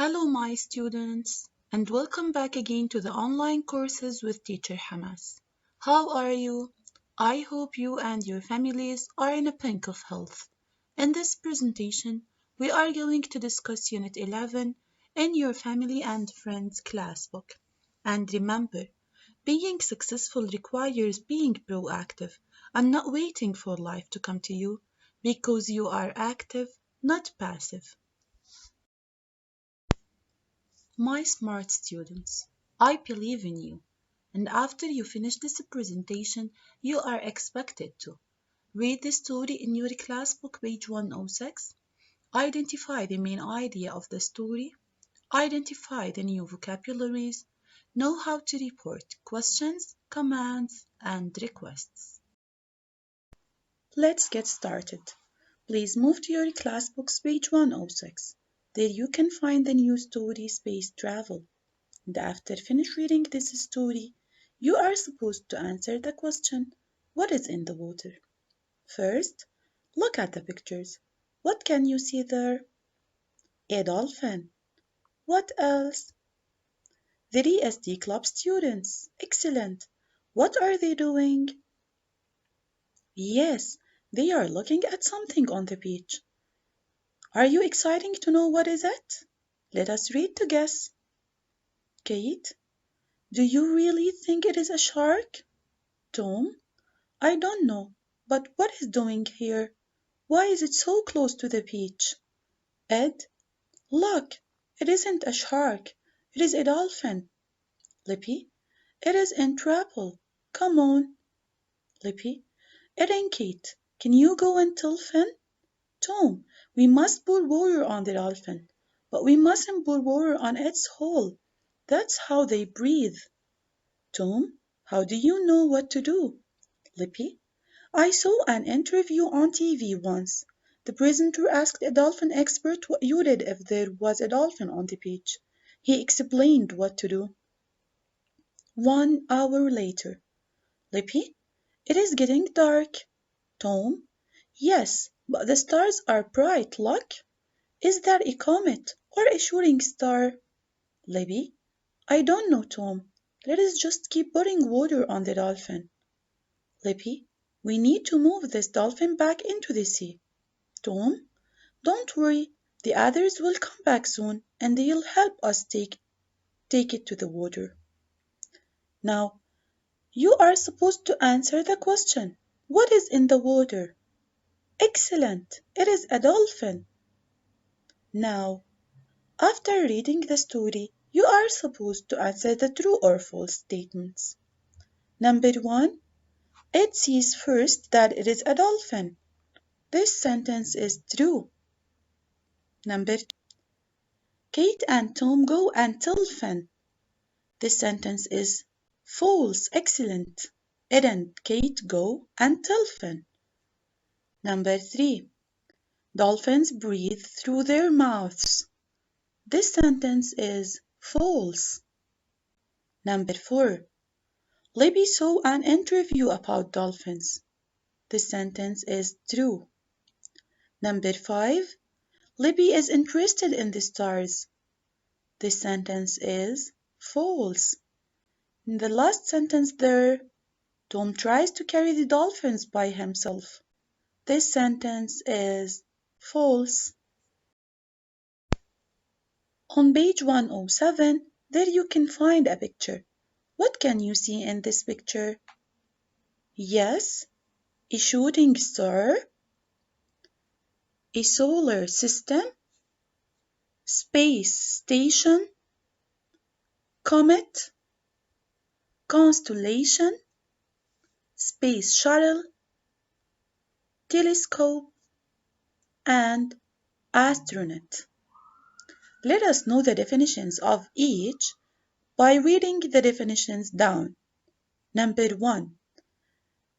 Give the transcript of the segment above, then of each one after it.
Hello, my students, and welcome back again to the online courses with Teacher Hamas. How are you? I hope you and your families are in a pink of health. In this presentation, we are going to discuss Unit 11 in your Family and Friends class book. And remember, being successful requires being proactive and not waiting for life to come to you because you are active, not passive. My smart students, I believe in you, and after you finish this presentation, you are expected to read the story in your class book, page 106, identify the main idea of the story, identify the new vocabularies, know how to report questions, commands, and requests. Let's get started. Please move to your class book's page 106. There you can find the new story, Space Travel. And after finish reading this story, you are supposed to answer the question, what is in the water? First, look at the pictures. What can you see there? A dolphin. What else? The ESD club students. Excellent. What are they doing? Yes, they are looking at something on the beach. Are you excited to know what is it? Let us read to guess. Kate, do you really think it is a shark? Tom, I don't know, but what is doing here? Why is it so close to the beach? Ed, look, it isn't a shark, it is a dolphin. Lippy, it is in trouble. Come on. Lippy, Ed and Kate, can you go and tell Finn? Tom, we must pour water on the dolphin, but we mustn't pour water on its hole. That's how they breathe. Tom, how do you know what to do? Lippy, I saw an interview on TV once. The presenter asked a dolphin expert what you did if there was a dolphin on the beach. He explained what to do. 1 hour later. Lippy, it is getting dark. Tom, yes, but the stars are bright, look. Is that a comet or a shooting star? Lippy, I don't know, Tom. Let us just keep putting water on the dolphin. Lippy, we need to move this dolphin back into the sea. Tom, don't worry, the others will come back soon and they'll help us take it to the water. Now, you are supposed to answer the question, what is in the water? Excellent, it is a dolphin. Now, after reading the story, you are supposed to answer the true or false statements. Number 1, it says first that it is a dolphin. This sentence is true. Number 2, Kate and Tom go and tell Finn. This sentence is false. Excellent. Ed and Kate go and tell Finn. Number 3, dolphins breathe through their mouths. This sentence is false. Number 4, Libby saw an interview about dolphins. This sentence is true. Number 5, Libby is interested in the stars. This sentence is false. In the last sentence there, Tom tries to carry the dolphins by himself. This sentence is false. On page 107, there you can find a picture. What can you see in this picture? Yes, a shooting star, a solar system, space station, comet, constellation, space shuttle, telescope, and astronaut. Let us know the definitions of each by reading the definitions down. Number 1,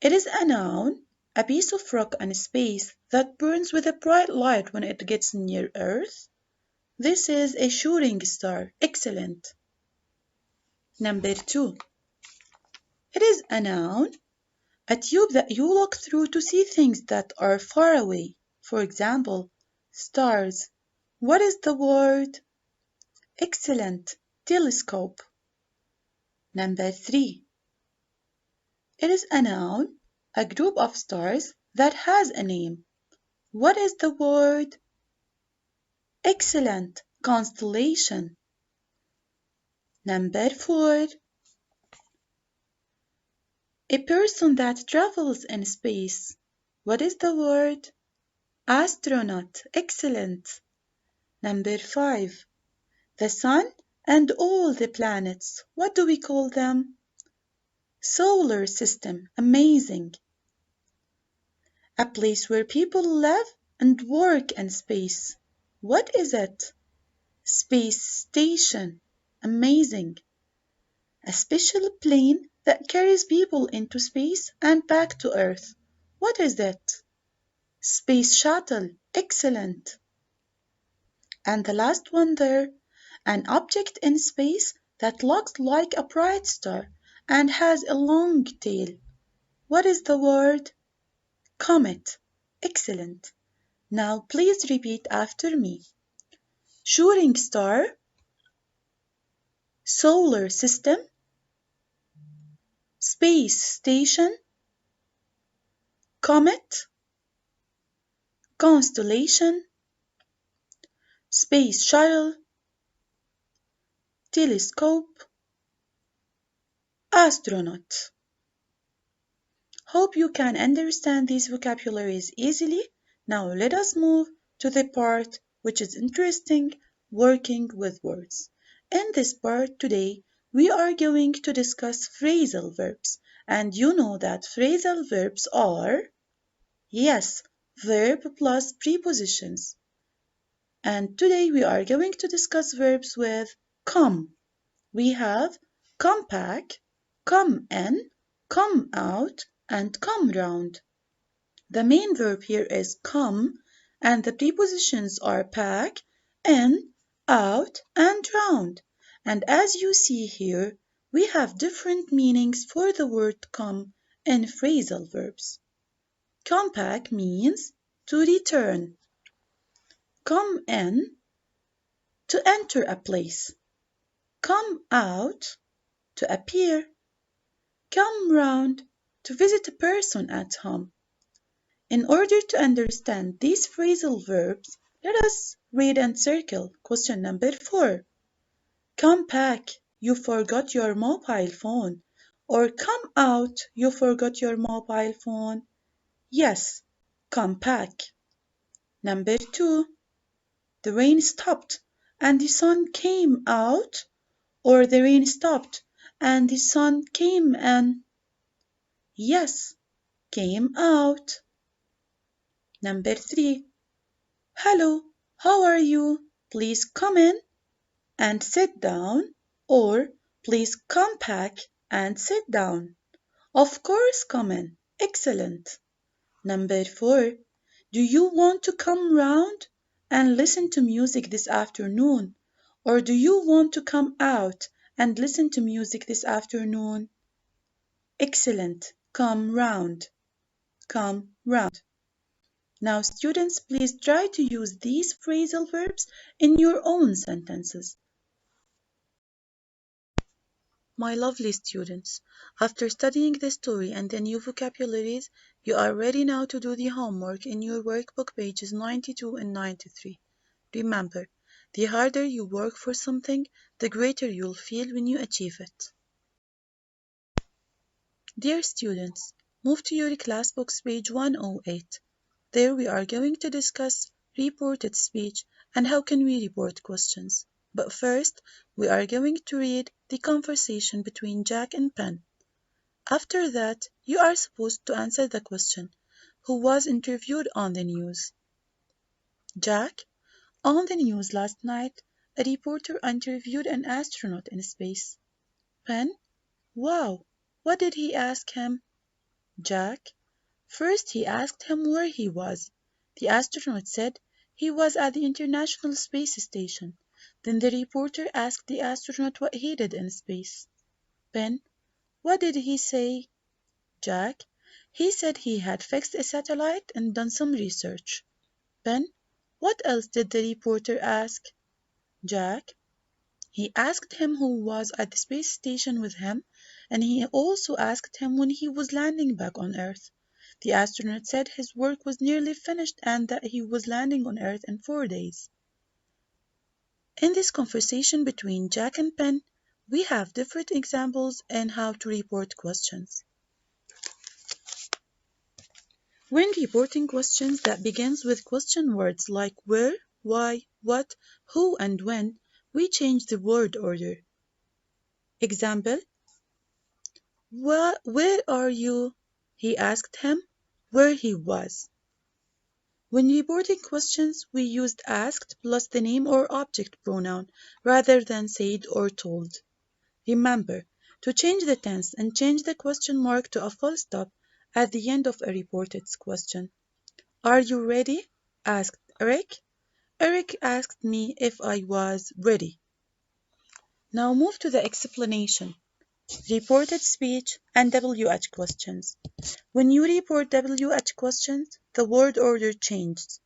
it is a noun, a piece of rock in space that burns with a bright light when it gets near Earth. This is a shooting star. Excellent. Number 2, it is a noun, a tube that you look through to see things that are far away. For example, stars. What is the word? Excellent. Telescope. Number 3. It is a noun, a group of stars that has a name. What is the word? Excellent. Constellation. Number 4. A person that travels in space. What is the word? Astronaut. Excellent. Number 5. The sun and all the planets. What do we call them? Solar system. Amazing. A place where people live and work in space. What is it? Space station. Amazing. A special plane that carries people into space and back to Earth. What is it? Space shuttle. Excellent. And the last one there, an object in space that looks like a bright star and has a long tail. What is the word? Comet. Excellent. Now please repeat after me. Shooting star, solar system, space station, comet, constellation, space shuttle, telescope, astronaut. Hope you can understand these vocabularies easily. Now let us move to the part which is interesting, working with words. In this part today, we are going to discuss phrasal verbs. And you know that phrasal verbs are, yes, verb plus prepositions. And today we are going to discuss verbs with come. We have come back, come in, come out, and come round. The main verb here is come, and the prepositions are back, in, out, and round. And as you see here, we have different meanings for the word come in phrasal verbs. Come back means to return. Come in, to enter a place. Come out, to appear. Come round, to visit a person at home. In order to understand these phrasal verbs, let us read and circle question number 4. Come back, you forgot your mobile phone. Or come out, you forgot your mobile phone. Yes, come back. Number 2. The rain stopped and the sun came out. Or the rain stopped and the sun came in. Yes, came out. Number 3. Hello, how are you? Please come in and sit down. Or please come back and sit down. Of course, come in. Excellent. Number 4. Do you want to come round and listen to music this afternoon? Or do you want to come out and listen to music this afternoon? Excellent. Come round. Come round. Now, students, please try to use these phrasal verbs in your own sentences. My lovely students, after studying the story and the new vocabularies, you are ready now to do the homework in your workbook pages 92 and 93. Remember, the harder you work for something, the greater you'll feel when you achieve it. Dear students, move to your class books page 108. There we are going to discuss reported speech and how can we report questions. But first, we are going to read the conversation between Jack and Pen. After that, you are supposed to answer the question, who was interviewed on the news? Jack, on the news last night, a reporter interviewed an astronaut in space. Pen, wow, what did he ask him? Jack, first he asked him where he was. The astronaut said he was at the International Space Station. Then the reporter asked the astronaut what he did in space. Pen, what did he say? Jack, he said he had fixed a satellite and done some research. Pen, what else did the reporter ask? Jack, He asked him who was at the space station with him, and he also asked him when he was landing back on Earth. The astronaut said his work was nearly finished and that he was landing on Earth in 4 days. In this conversation between Jack and Ben, we have different examples in how to report questions. When reporting questions that begins with question words like where, why, what, who, and when, we change the word order. Example: Where are you? He asked him where he was. When reporting questions, we used asked plus the name or object pronoun rather than said or told. Remember to change the tense and change the question mark to a full stop at the end of a reported question. Are you ready? Asked Eric. Eric asked me if I was ready. Now move to the explanation. Reported speech and WH questions. When you report WH questions, the word order changes.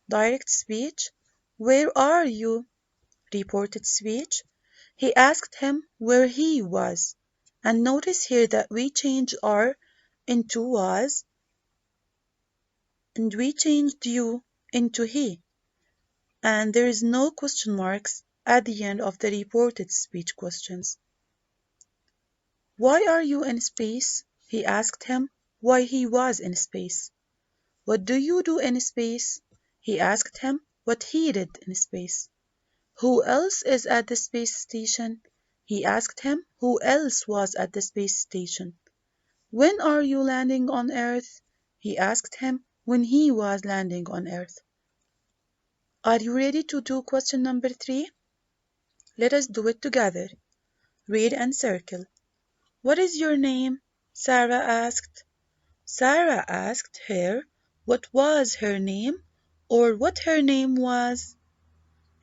Direct speech: where are you? Reported speech: he asked him where he was. And notice here that we change are into was and we changed you into he. And there is no question marks at the end of the reported speech questions. Why are you in space? He asked him why he was in space. What do you do in space? He asked him what he did in space. Who else is at the space station? He asked him who else was at the space station. When are you landing on Earth? He asked him when he was landing on Earth. Are you ready to do question number 3? Let us do it together. Read and circle. What is your name? Sarah asked. Sarah asked her what was her name or what her name was.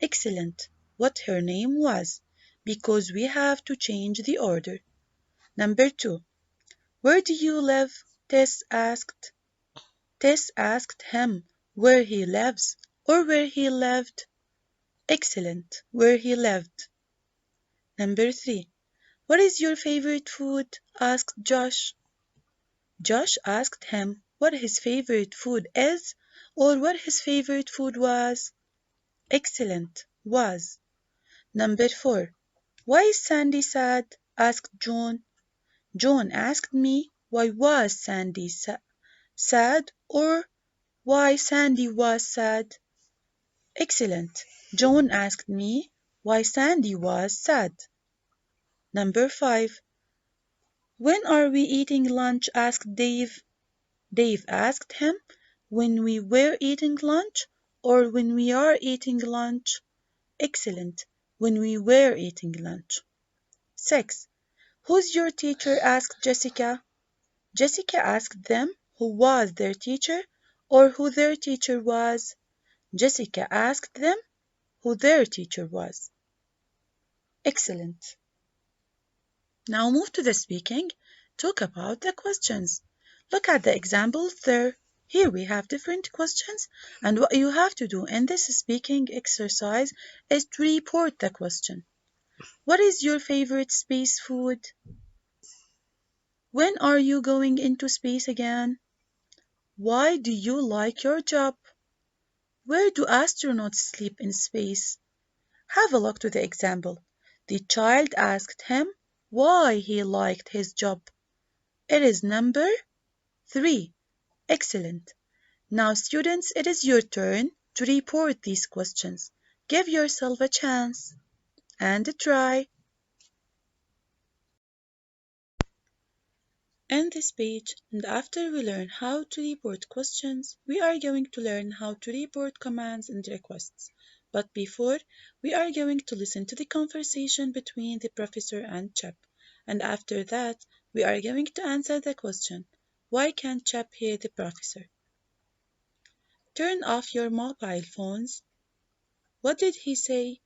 Excellent. What her name was, because we have to change the order. Number 2. Where do you live? Tess asked. Tess asked him where he lives or where he lived. Excellent. Where he lived. Number 3. What is your favorite food? Asked Josh. Josh asked him what his favorite food is or what his favorite food was. Excellent. Was. Number 4. Why is Sandy sad? Asked John. John asked me why was Sandy sad or why Sandy was sad. Excellent. John asked me why Sandy was sad. Number 5. When are we eating lunch? Asked Dave. Dave asked him when we were eating lunch or when we are eating lunch. Excellent. When we were eating lunch. 6. Who's your teacher? Asked Jessica. Jessica asked them who was their teacher or who their teacher was. Jessica asked them who their teacher was. Excellent. Now move to the speaking. Talk about the questions. Look at the examples there. Here we have different questions, and what you have to do in this speaking exercise is to report the question. What is your favorite space food? When are you going into space again? Why do you like your job? Where do astronauts sleep in space? Have a look to the example. The child asked him why he liked his job. It is number 3. Excellent. Now, students, it is your turn to report these questions. Give yourself a chance and try. In this page, and after we learn how to report questions, we are going to learn how to report commands and requests. But before, we are going to listen to the conversation between the professor and Chip. And after that, we are going to answer the question, why can't Chip hear the professor? Turn off your mobile phones. What did he say?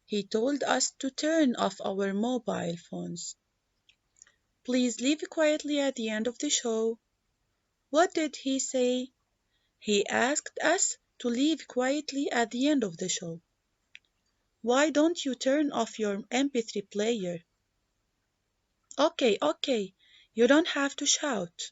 He told us to turn off our mobile phones. Please leave quietly at the end of the show. What did he say? He asked us to leave quietly at the end of the show. Why don't you turn off your MP3 player? Okay, you don't have to shout.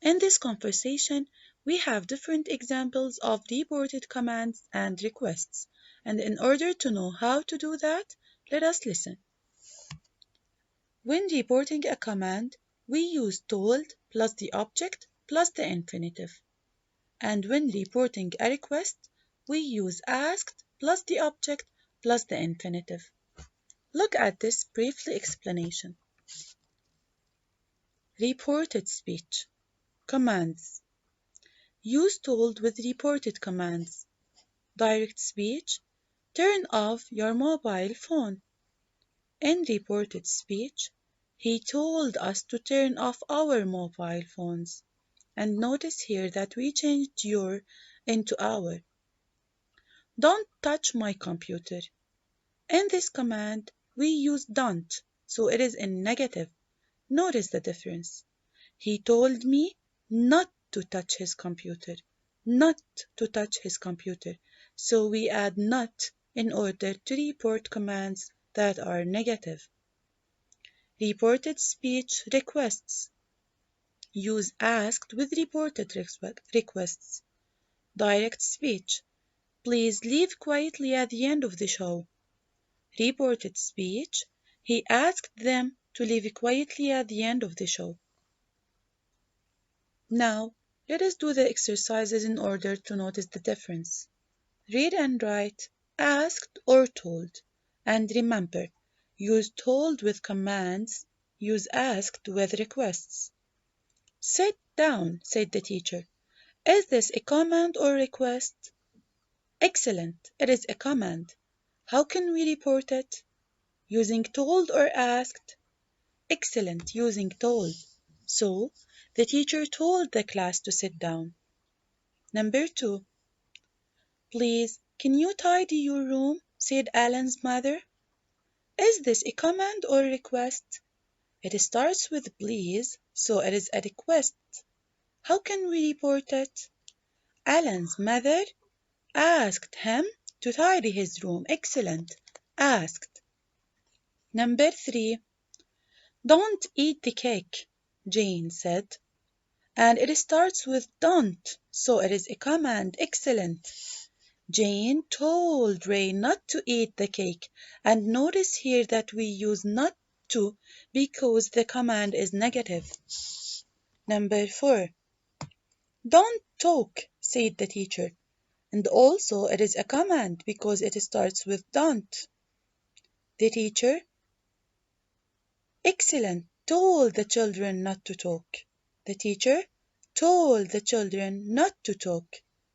In this conversation, we have different examples of reported commands and requests. And in order to know how to do that, let us listen. When reporting a command, we use told plus the object plus the infinitive. And when reporting a request, we use asked plus the object plus the infinitive. Look at this briefly explanation. Reported speech. Commands. Use told with reported commands. Direct speech. Turn off your mobile phone. In reported speech, he told us to turn off our mobile phones. And notice here that we changed your into our. Don't touch my computer. In this command, we use don't, so it is in negative. Notice the difference. He told me not to touch his computer. Not to touch his computer. So we add not in order to report commands that are negative. Reported speech requests. Use asked with reported requests. Direct speech. Please leave quietly at the end of the show. Reported speech. He asked them to leave quietly at the end of the show. Now, let us do the exercises in order to notice the difference. Read and write asked or told. And remember, use told with commands, use asked with requests. Sit down, said the teacher. Is this a command or request? Excellent, it is a command. How can we report it? Using told or asked? Excellent, using told. So, the teacher told the class to sit down. Number 2. Please, can you tidy your room? Said Alan's mother. Is this a command or request? It starts with please, so it is a request. How can we report it? Alan's mother asked him to tidy his room. Excellent. Asked. Number 3. Don't eat the cake, Jane said. And it starts with don't, so it is a command. Excellent. Jane told Ray not to eat the cake. And notice here that we use not to because the command is negative. Number 4. Don't talk, said the teacher. And also it is a command because it starts with don't. The teacher, excellent, told the children not to talk. The teacher told the children not to talk.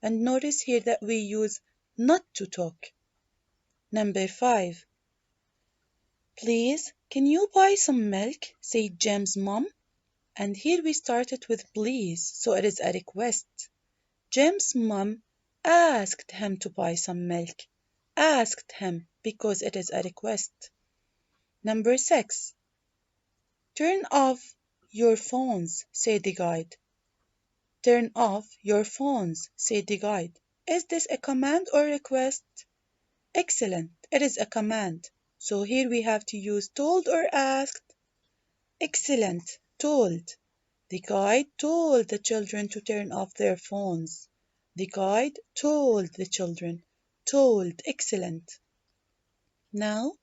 And notice here that we use not to talk. Number 5. Please, can you buy some milk? Said Jim's mom. And here we started with please, so it is a request. Jim's mom asked him to buy some milk. Asked him because it is a request. Number 6. Turn off your phones, said the guide. Turn off your phones, said the guide. Is this a command or request? Excellent, it is a command. So here we have to use told or asked. Excellent, told. The guide told the children to turn off their phones. The guide told the children. Told, excellent. Now,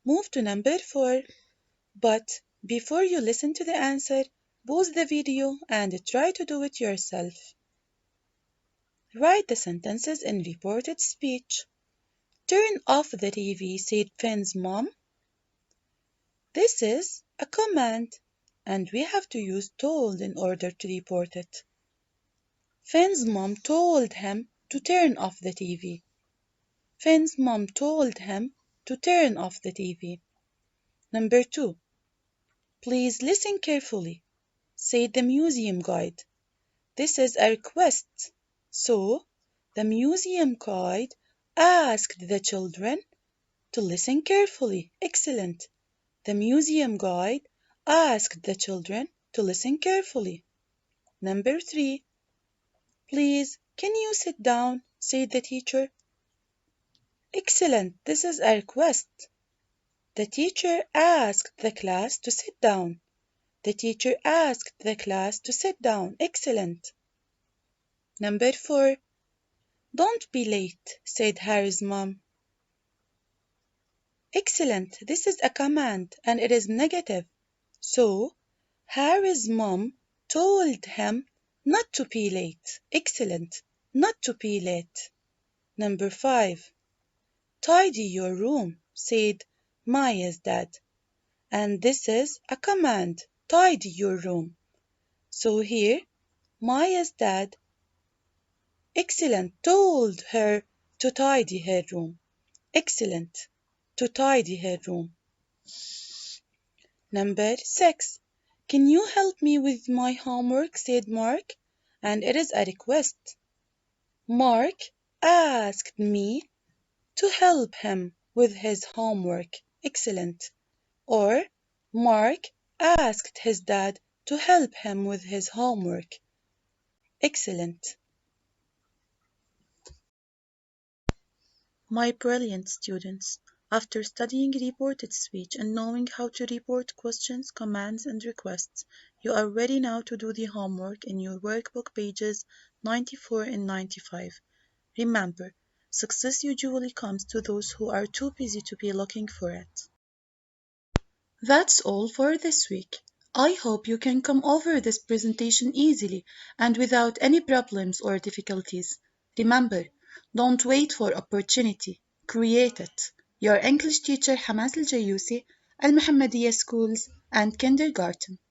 move to number 4. But before you listen to the answer, pause the video and try to do it yourself. Write the sentences in reported speech. Turn off the TV, said Finn's mom. This is a command, and we have to use told in order to report it. Finn's mom told him to turn off the TV. Finn's mom told him to turn off the TV. Number 2. Please listen carefully, said the museum guide. This is a request. So, the museum guide asked the children to listen carefully. Excellent. The museum guide asked the children to listen carefully. Number 3. Please, can you sit down? Said the teacher. Excellent. This is a request. The teacher asked the class to sit down. The teacher asked the class to sit down. Excellent. Number 4. Don't be late, said Harry's mom. Excellent. This is a command and it is negative. So, Harry's mom told him not to be late. Excellent. Not to be late. Number 5. Tidy your room, said Maya's dad. And this is a command. Tidy your room. So here, Maya's dad, excellent, told her to tidy her room. Excellent. To tidy her room. Number 6. Can you help me with my homework, said Mark. And it is a request. Mark asked me to help him with his homework. Excellent. Or Mark asked his dad to help him with his homework. Excellent. My brilliant students, after studying reported speech and knowing how to report questions, commands, and requests, you are ready now to do the homework in your workbook pages 94 and 95. Remember, success usually comes to those who are too busy to be looking for it. That's all for this week. I hope you can come over this presentation easily and without any problems or difficulties. Remember, don't wait for opportunity. Create it. Your English teacher Hamas Al Jayusi, Al Muhammadiyya Schools and Kindergarten.